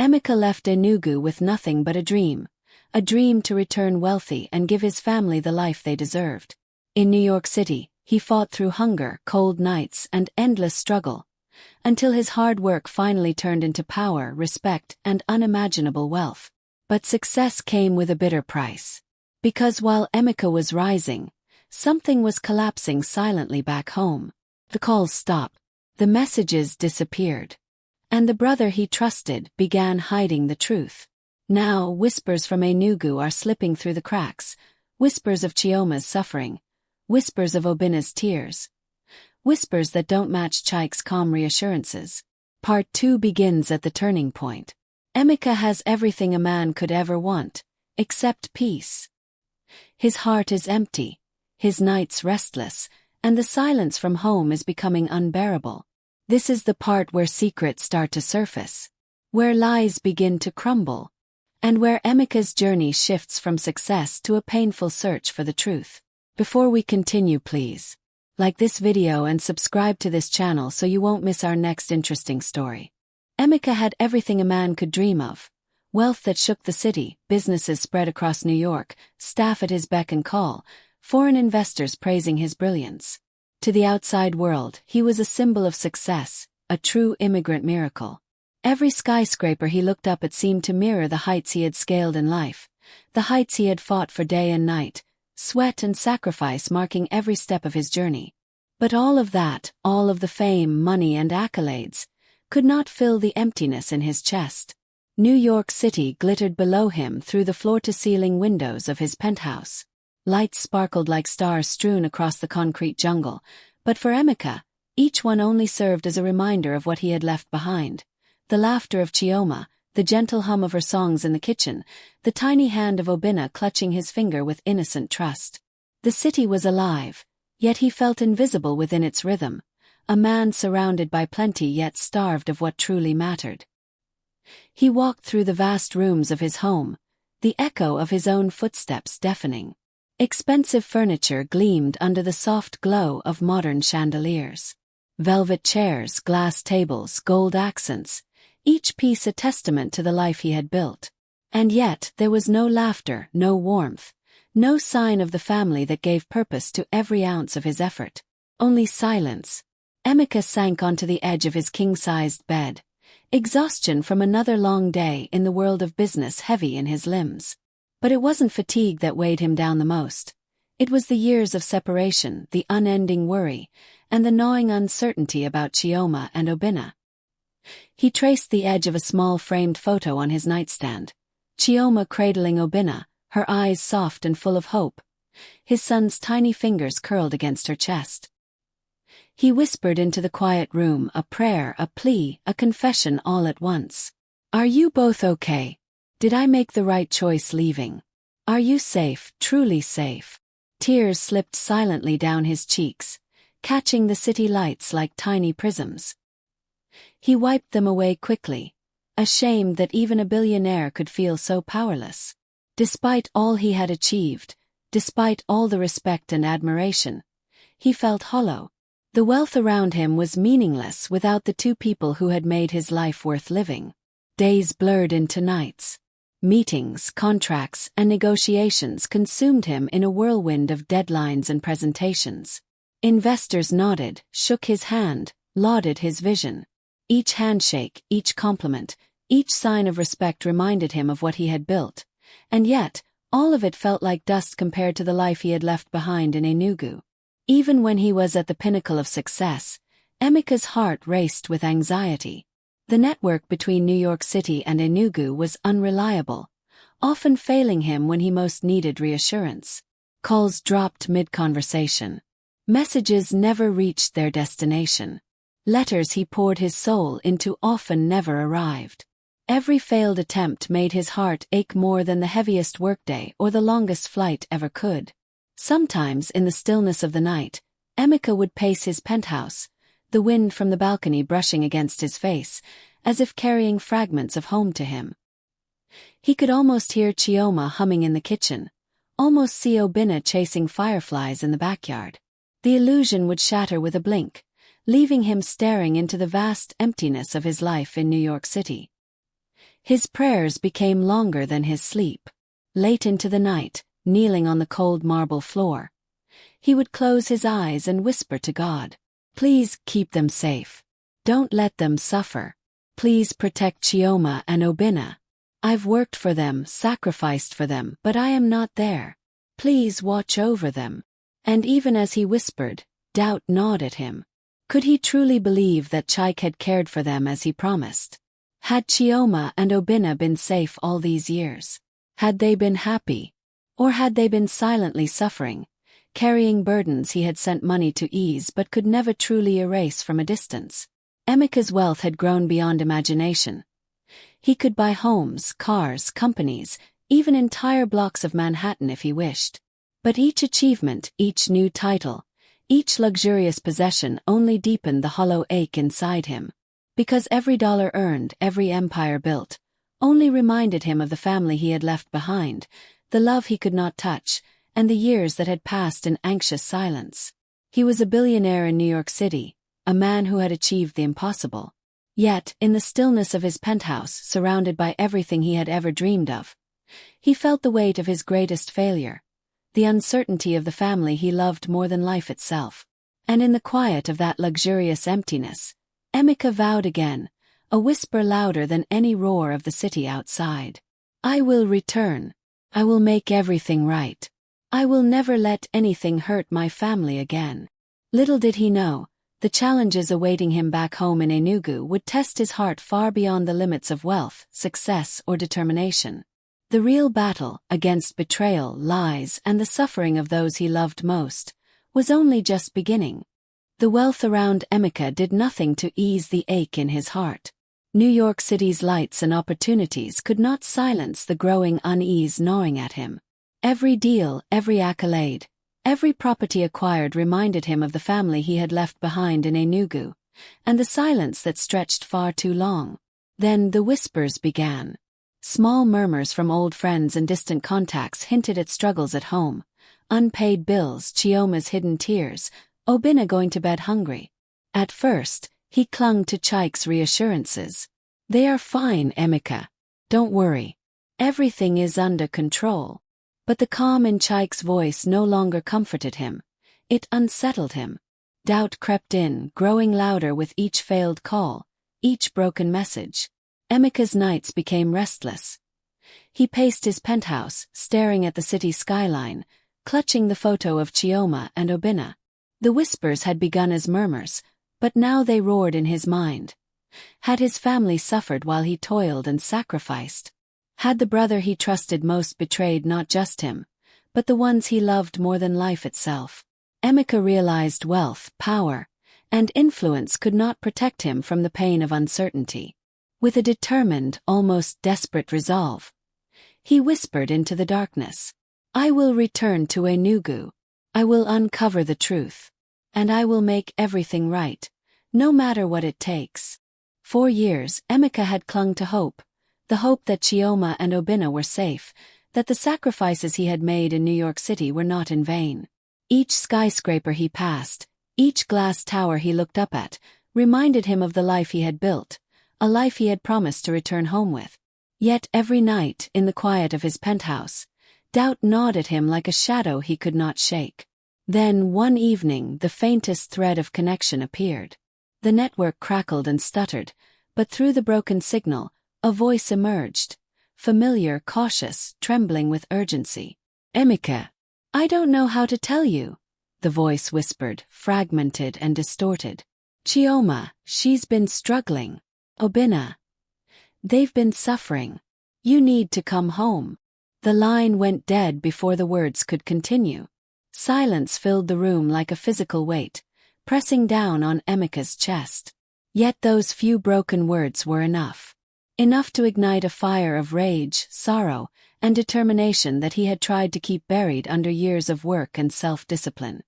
Emeka left Enugu with nothing but a dream to return wealthy and give his family the life they deserved. In New York City, he fought through hunger, cold nights, and endless struggle, until his hard work finally turned into power, respect, and unimaginable wealth. But success came with a bitter price. Because while Emeka was rising, something was collapsing silently back home. The calls stopped, the messages disappeared, and the brother he trusted began hiding the truth. Now, whispers from Enugu are slipping through the cracks, whispers of Chioma's suffering, whispers of Obinna's tears, whispers that don't match Chike's calm reassurances. Part 2 begins at the turning point. Emeka has everything a man could ever want, except peace. His heart is empty, his nights restless, and the silence from home is becoming unbearable. This is the part where secrets start to surface, where lies begin to crumble, and where Emeka's journey shifts from success to a painful search for the truth. Before we continue, please like this video and subscribe to this channel so you won't miss our next interesting story. Emeka had everything a man could dream of. Wealth that shook the city, businesses spread across New York, staff at his beck and call, foreign investors praising his brilliance. To the outside world, he was a symbol of success, a true immigrant miracle. Every skyscraper he looked up at seemed to mirror the heights he had scaled in life, the heights he had fought for day and night, sweat and sacrifice marking every step of his journey. But all of that, all of the fame, money, and accolades, could not fill the emptiness in his chest. New York City glittered below him through the floor-to-ceiling windows of his penthouse. Lights sparkled like stars strewn across the concrete jungle, but for Emeka, each one only served as a reminder of what he had left behind. The laughter of Chioma, the gentle hum of her songs in the kitchen, the tiny hand of Obinna clutching his finger with innocent trust. The city was alive, yet he felt invisible within its rhythm, a man surrounded by plenty yet starved of what truly mattered. He walked through the vast rooms of his home, the echo of his own footsteps deafening. Expensive furniture gleamed under the soft glow of modern chandeliers. Velvet chairs, glass tables, gold accents, each piece a testament to the life he had built. And yet there was no laughter, no warmth, no sign of the family that gave purpose to every ounce of his effort. Only silence. Emeka sank onto the edge of his king-sized bed, exhaustion from another long day in the world of business heavy in his limbs. But it wasn't fatigue that weighed him down the most. It was the years of separation, the unending worry, and the gnawing uncertainty about Chioma and Obinna. He traced the edge of a small framed photo on his nightstand. Chioma cradling Obinna, her eyes soft and full of hope. His son's tiny fingers curled against her chest. He whispered into the quiet room, a prayer, a plea, a confession all at once. "Are you both okay? Did I make the right choice leaving? Are you safe, truly safe?" Tears slipped silently down his cheeks, catching the city lights like tiny prisms. He wiped them away quickly, ashamed that even a billionaire could feel so powerless. Despite all he had achieved, despite all the respect and admiration, he felt hollow. The wealth around him was meaningless without the two people who had made his life worth living. Days blurred into nights. Meetings, contracts, and negotiations consumed him in a whirlwind of deadlines and presentations. Investors nodded, shook his hand, lauded his vision. Each handshake, each compliment, each sign of respect reminded him of what he had built, and yet, all of it felt like dust compared to the life he had left behind in Enugu. Even when he was at the pinnacle of success, Emeka's heart raced with anxiety. The network between New York City and Enugu was unreliable, often failing him when he most needed reassurance. Calls dropped mid-conversation. Messages never reached their destination. Letters he poured his soul into often never arrived. Every failed attempt made his heart ache more than the heaviest workday or the longest flight ever could. Sometimes in the stillness of the night, Emeka would pace his penthouse, the wind from the balcony brushing against his face, as if carrying fragments of home to him. He could almost hear Chioma humming in the kitchen, almost see Obinna chasing fireflies in the backyard. The illusion would shatter with a blink, leaving him staring into the vast emptiness of his life in New York City. His prayers became longer than his sleep. Late into the night, kneeling on the cold marble floor, he would close his eyes and whisper to God, "Please keep them safe. Don't let them suffer. Please protect Chioma and Obinna. I've worked for them, sacrificed for them, but I am not there. Please watch over them." And even as he whispered, doubt gnawed at him. Could he truly believe that Chike had cared for them as he promised? Had Chioma and Obinna been safe all these years? Had they been happy? Or had they been silently suffering, carrying burdens he had sent money to ease but could never truly erase from a distance? Emeka's wealth had grown beyond imagination. He could buy homes, cars, companies, even entire blocks of Manhattan if he wished. But each achievement, each new title, each luxurious possession only deepened the hollow ache inside him. Because every dollar earned, every empire built, only reminded him of the family he had left behind, the love he could not touch, and the years that had passed in anxious silence. He was a billionaire in New York City, a man who had achieved the impossible. Yet, in the stillness of his penthouse, surrounded by everything he had ever dreamed of, he felt the weight of his greatest failure, the uncertainty of the family he loved more than life itself. And in the quiet of that luxurious emptiness, Emeka vowed again, a whisper louder than any roar of the city outside. "I will return. I will make everything right. I will never let anything hurt my family again." Little did he know, the challenges awaiting him back home in Enugu would test his heart far beyond the limits of wealth, success, or determination. The real battle, against betrayal, lies, and the suffering of those he loved most, was only just beginning. The wealth around Emeka did nothing to ease the ache in his heart. New York City's lights and opportunities could not silence the growing unease gnawing at him. Every deal, every accolade, every property acquired reminded him of the family he had left behind in Enugu, and the silence that stretched far too long. Then the whispers began. Small murmurs from old friends and distant contacts hinted at struggles at home, unpaid bills, Chioma's hidden tears, Obinna going to bed hungry. At first, he clung to Chike's reassurances. "They are fine, Emeka. Don't worry. Everything is under control." But the calm in Chike's voice no longer comforted him. It unsettled him. Doubt crept in, growing louder with each failed call, each broken message. Emeka's nights became restless. He paced his penthouse, staring at the city skyline, clutching the photo of Chioma and Obinna. The whispers had begun as murmurs, but now they roared in his mind. Had his family suffered while he toiled and sacrificed? Had the brother he trusted most betrayed not just him, but the ones he loved more than life itself? Emeka realized wealth, power, and influence could not protect him from the pain of uncertainty. With a determined, almost desperate resolve, he whispered into the darkness, "I will return to Enugu. I will uncover the truth. And I will make everything right, no matter what it takes." For years, Emeka had clung to hope, the hope that Chioma and Obinna were safe, that the sacrifices he had made in New York City were not in vain. Each skyscraper he passed, each glass tower he looked up at, reminded him of the life he had built, a life he had promised to return home with. Yet every night, in the quiet of his penthouse, doubt gnawed at him like a shadow he could not shake. Then, one evening, the faintest thread of connection appeared. The network crackled and stuttered, but through the broken signal, a voice emerged, familiar, cautious, trembling with urgency. "Emeka, I don't know how to tell you," the voice whispered, fragmented and distorted. "Chioma, she's been struggling. Obinna, they've been suffering. You need to come home." The line went dead before the words could continue. Silence filled the room like a physical weight, pressing down on Emeka's chest. Yet those few broken words were enough. Enough to ignite a fire of rage, sorrow, and determination that he had tried to keep buried under years of work and self-discipline.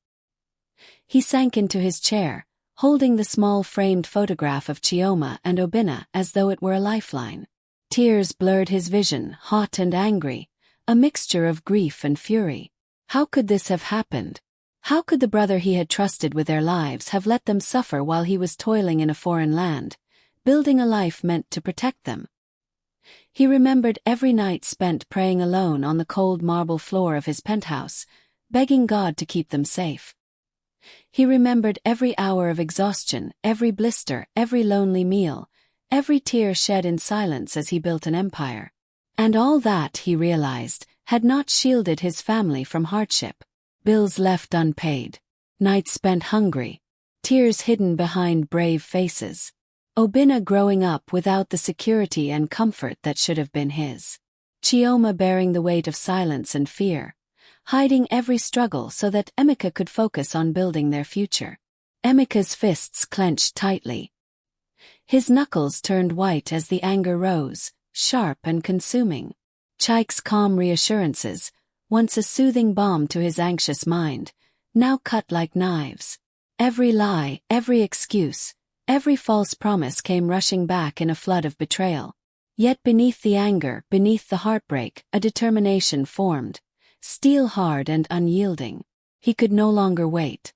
He sank into his chair, holding the small framed photograph of Chioma and Obinna as though it were a lifeline. Tears blurred his vision, hot and angry, a mixture of grief and fury. How could this have happened? How could the brother he had trusted with their lives have let them suffer while he was toiling in a foreign land, building a life meant to protect them? He remembered every night spent praying alone on the cold marble floor of his penthouse, begging God to keep them safe. He remembered every hour of exhaustion, every blister, every lonely meal, every tear shed in silence as he built an empire. And all that, he realized, had not shielded his family from hardship. Bills left unpaid. Nights spent hungry. Tears hidden behind brave faces. Obinna growing up without the security and comfort that should have been his. Chioma bearing the weight of silence and fear, hiding every struggle so that Emeka could focus on building their future. Emeka's fists clenched tightly. His knuckles turned white as the anger rose, sharp and consuming. Chike's calm reassurances, once a soothing balm to his anxious mind, now cut like knives. Every lie, every excuse, every false promise came rushing back in a flood of betrayal. Yet beneath the anger, beneath the heartbreak, a determination formed, steel-hard and unyielding. He could no longer wait.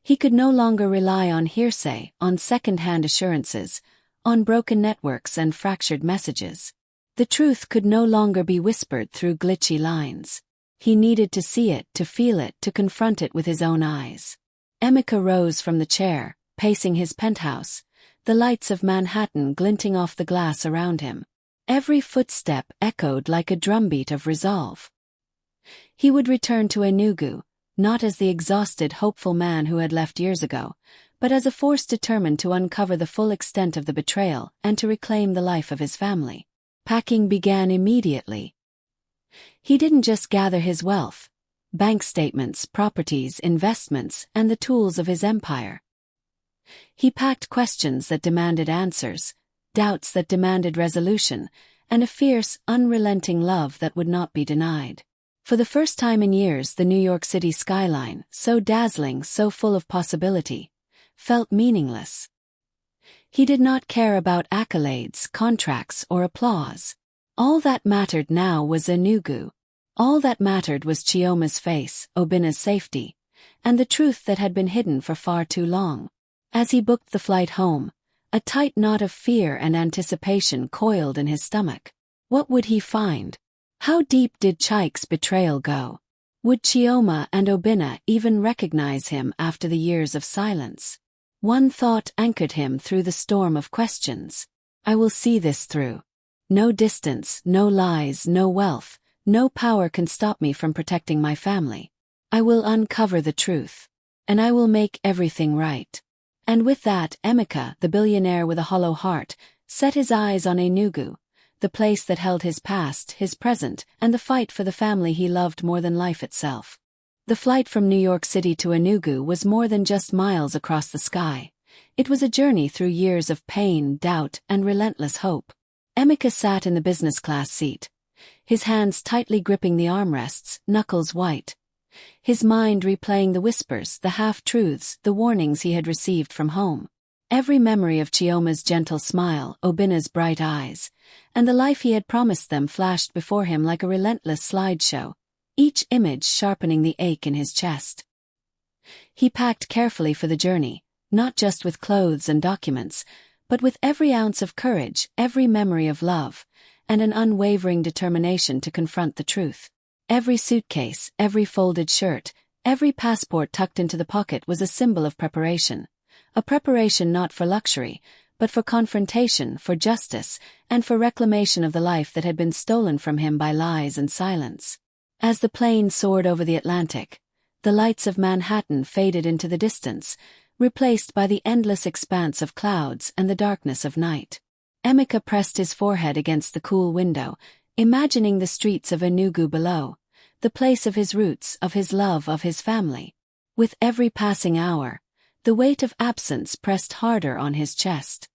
He could no longer rely on hearsay, on second-hand assurances, on broken networks and fractured messages. The truth could no longer be whispered through glitchy lines. He needed to see it, to feel it, to confront it with his own eyes. Emeka rose from the chair, pacing his penthouse, the lights of Manhattan glinting off the glass around him. Every footstep echoed like a drumbeat of resolve. He would return to Enugu, not as the exhausted, hopeful man who had left years ago, but as a force determined to uncover the full extent of the betrayal and to reclaim the life of his family. Packing began immediately. He didn't just gather his wealth, bank statements, properties, investments, and the tools of his empire. He packed questions that demanded answers, doubts that demanded resolution, and a fierce, unrelenting love that would not be denied. For the first time in years, the New York City skyline, so dazzling, so full of possibility, felt meaningless. He did not care about accolades, contracts, or applause. All that mattered now was Enugu. All that mattered was Chioma's face, Obinna's safety, and the truth that had been hidden for far too long. As he booked the flight home, a tight knot of fear and anticipation coiled in his stomach. What would he find? How deep did Chike's betrayal go? Would Chioma and Obinna even recognize him after the years of silence? One thought anchored him through the storm of questions. I will see this through. No distance, no lies, no wealth, no power can stop me from protecting my family. I will uncover the truth. And I will make everything right. And with that, Emeka, the billionaire with a hollow heart, set his eyes on Enugu, the place that held his past, his present, and the fight for the family he loved more than life itself. The flight from New York City to Enugu was more than just miles across the sky. It was a journey through years of pain, doubt, and relentless hope. Emeka sat in the business class seat, his hands tightly gripping the armrests, knuckles white. His mind replaying the whispers, the half-truths, the warnings he had received from home. Every memory of Chioma's gentle smile, Obinna's bright eyes, and the life he had promised them flashed before him like a relentless slideshow, each image sharpening the ache in his chest. He packed carefully for the journey, not just with clothes and documents, but with every ounce of courage, every memory of love, and an unwavering determination to confront the truth. Every suitcase, every folded shirt, every passport tucked into the pocket was a symbol of preparation. A preparation not for luxury, but for confrontation, for justice, and for reclamation of the life that had been stolen from him by lies and silence. As the plane soared over the Atlantic, the lights of Manhattan faded into the distance, replaced by the endless expanse of clouds and the darkness of night. Emeka pressed his forehead against the cool window, imagining the streets of Enugu below, the place of his roots, of his love, of his family. With every passing hour, the weight of absence pressed harder on his chest.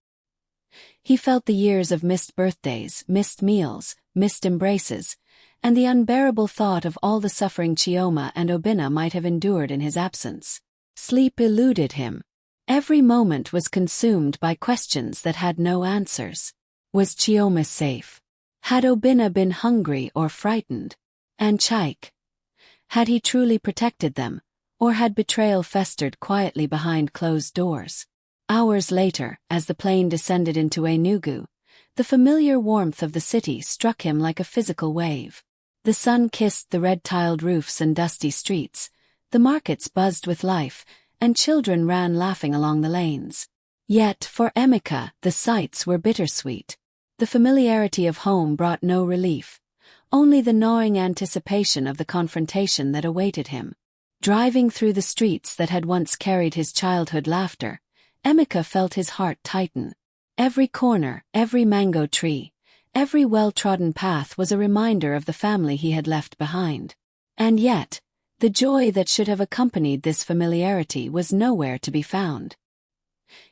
He felt the years of missed birthdays, missed meals, missed embraces, and the unbearable thought of all the suffering Chioma and Obinna might have endured in his absence. Sleep eluded him. Every moment was consumed by questions that had no answers. Was Chioma safe? Had Obinna been hungry or frightened? And Chike? Had he truly protected them, or had betrayal festered quietly behind closed doors? Hours later, as the plane descended into Enugu, The familiar warmth of the city struck him like a physical wave. The sun kissed the red-tiled roofs and dusty streets, the markets buzzed with life, and children ran laughing along the lanes. Yet, for Emeka, the sights were bittersweet. The familiarity of home brought no relief, only the gnawing anticipation of the confrontation that awaited him. Driving through the streets that had once carried his childhood laughter, Emeka felt his heart tighten. Every corner, every mango tree, every well-trodden path was a reminder of the family he had left behind. And yet, the joy that should have accompanied this familiarity was nowhere to be found.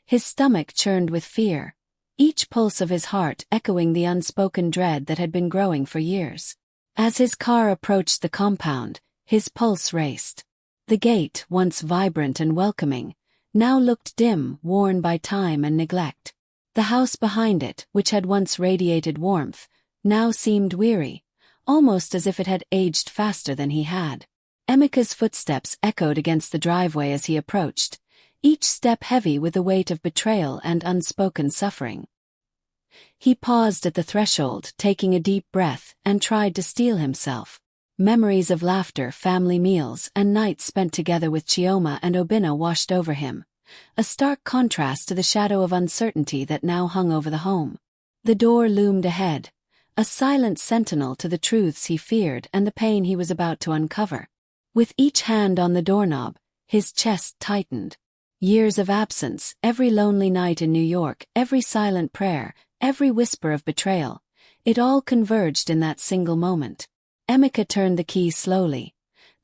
His stomach churned with fear, each pulse of his heart echoing the unspoken dread that had been growing for years. As his car approached the compound, his pulse raced. The gate, once vibrant and welcoming, now looked dim, worn by time and neglect. The house behind it, which had once radiated warmth, now seemed weary, almost as if it had aged faster than he had. Emeka's footsteps echoed against the driveway as he approached, each step heavy with the weight of betrayal and unspoken suffering. He paused at the threshold, taking a deep breath, and tried to steel himself. Memories of laughter, family meals, and nights spent together with Chioma and Obinna washed over him, a stark contrast to the shadow of uncertainty that now hung over the home. The door loomed ahead, a silent sentinel to the truths he feared and the pain he was about to uncover. With each hand on the doorknob, his chest tightened. Years of absence, every lonely night in New York, every silent prayer, every whisper of betrayal, it all converged in that single moment. Emeka turned the key slowly,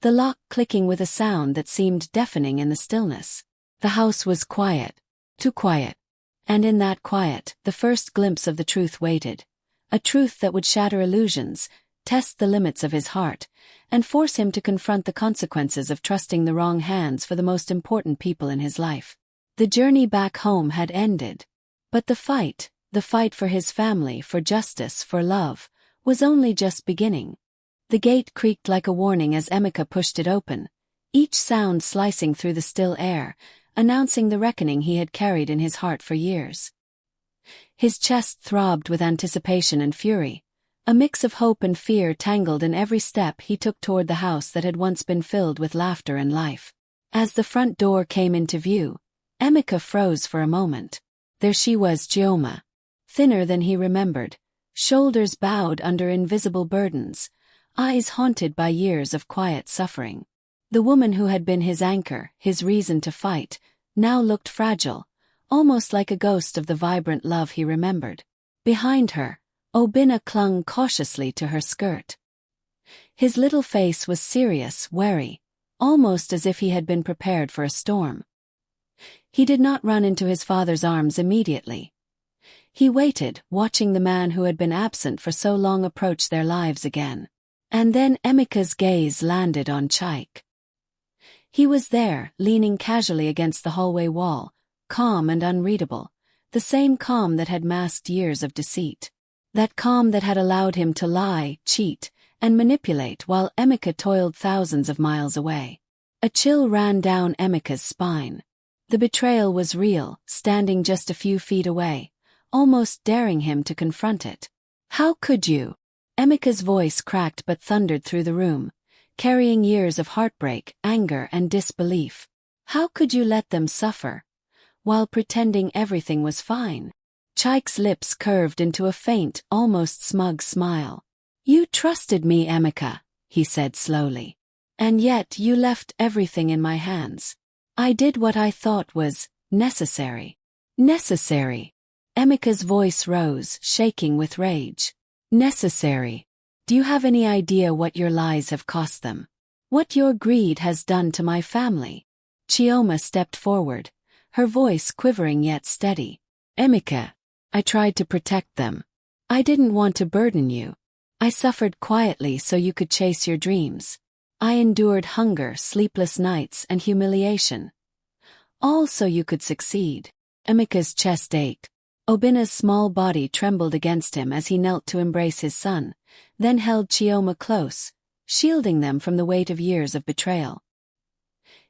the lock clicking with a sound that seemed deafening in the stillness. The house was quiet, too quiet. And in that quiet, the first glimpse of the truth waited. A truth that would shatter illusions, test the limits of his heart, and force him to confront the consequences of trusting the wrong hands for the most important people in his life. The journey back home had ended. But the fight for his family, for justice, for love, was only just beginning. The gate creaked like a warning as Emeka pushed it open, each sound slicing through the still air, announcing the reckoning he had carried in his heart for years. His chest throbbed with anticipation and fury, a mix of hope and fear tangled in every step he took toward the house that had once been filled with laughter and life. As the front door came into view, Emeka froze for a moment. There she was, Chioma, thinner than he remembered, shoulders bowed under invisible burdens, eyes haunted by years of quiet suffering. The woman who had been his anchor, his reason to fight, now looked fragile, almost like a ghost of the vibrant love he remembered. Behind her, Obinna clung cautiously to her skirt. His little face was serious, wary, almost as if he had been prepared for a storm. He did not run into his father's arms immediately. He waited, watching the man who had been absent for so long approach their lives again. And then Emeka's gaze landed on Chike. He was there, leaning casually against the hallway wall, calm and unreadable, the same calm that had masked years of deceit. That calm that had allowed him to lie, cheat, and manipulate while Emeka toiled thousands of miles away. A chill ran down Emeka's spine. The betrayal was real, standing just a few feet away, almost daring him to confront it. "How could you?" Emeka's voice cracked but thundered through the room, carrying years of heartbreak, anger, and disbelief. "How could you let them suffer, while pretending everything was fine?" Chike's lips curved into a faint, almost smug smile. "You trusted me, Emeka," he said slowly. "And yet you left everything in my hands. I did what I thought was necessary." "Necessary?" Emeka's voice rose, shaking with rage. "Necessary? Do you have any idea what your lies have cost them? What your greed has done to my family?" Chioma stepped forward, her voice quivering yet steady. "Emeka, I tried to protect them. I didn't want to burden you. I suffered quietly so you could chase your dreams. I endured hunger, sleepless nights, and humiliation. All so you could succeed." Emeka's chest ached. Obinna's small body trembled against him as he knelt to embrace his son, then held Chioma close, shielding them from the weight of years of betrayal.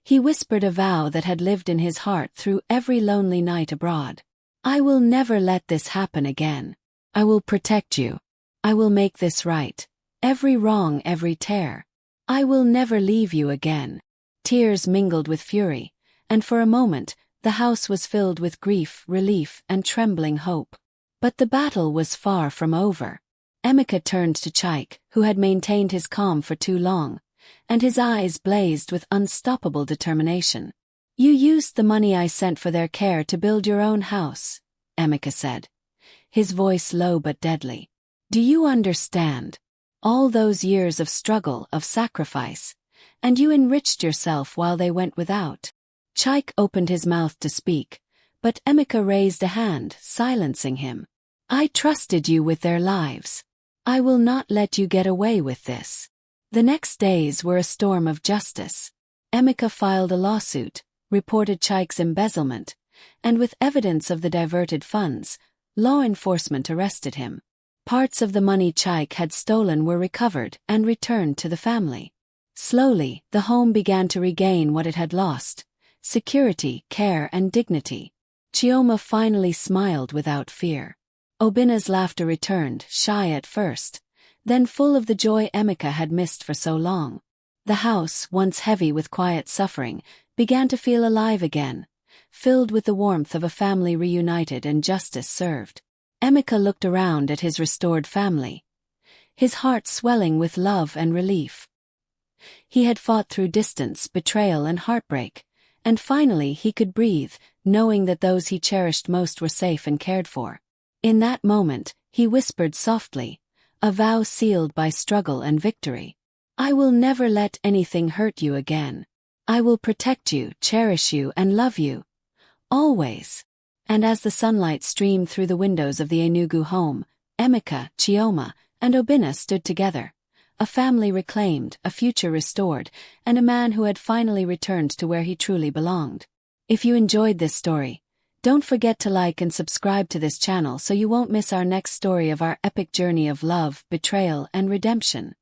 He whispered a vow that had lived in his heart through every lonely night abroad. "I will never let this happen again. I will protect you. I will make this right. Every wrong, every tear. I will never leave you again." Tears mingled with fury, and for a moment, the house was filled with grief, relief, and trembling hope. But the battle was far from over. Emeka turned to Chike, who had maintained his calm for too long, and his eyes blazed with unstoppable determination. "You used the money I sent for their care to build your own house," Emeka said, his voice low but deadly. "Do you understand? All those years of struggle, of sacrifice, and you enriched yourself while they went without." Chike opened his mouth to speak, but Emeka raised a hand, silencing him. "I trusted you with their lives. I will not let you get away with this." The next days were a storm of justice. Emeka filed a lawsuit, reported Chike's embezzlement, and with evidence of the diverted funds, law enforcement arrested him. Parts of the money Chike had stolen were recovered and returned to the family. Slowly, the home began to regain what it had lost: security, care, and dignity. Chioma finally smiled without fear. Obinna's laughter returned, shy at first, then full of the joy Emeka had missed for so long. The house, once heavy with quiet suffering, began to feel alive again, filled with the warmth of a family reunited and justice served. Emeka looked around at his restored family, his heart swelling with love and relief. He had fought through distance, betrayal, and heartbreak, and finally he could breathe, knowing that those he cherished most were safe and cared for. In that moment, he whispered softly, a vow sealed by struggle and victory. "I will never let anything hurt you again. I will protect you, cherish you, and love you. Always." And as the sunlight streamed through the windows of the Enugu home, Emeka, Chioma, and Obinna stood together. A family reclaimed, a future restored, and a man who had finally returned to where he truly belonged. If you enjoyed this story, don't forget to like and subscribe to this channel so you won't miss our next story of our epic journey of love, betrayal, and redemption.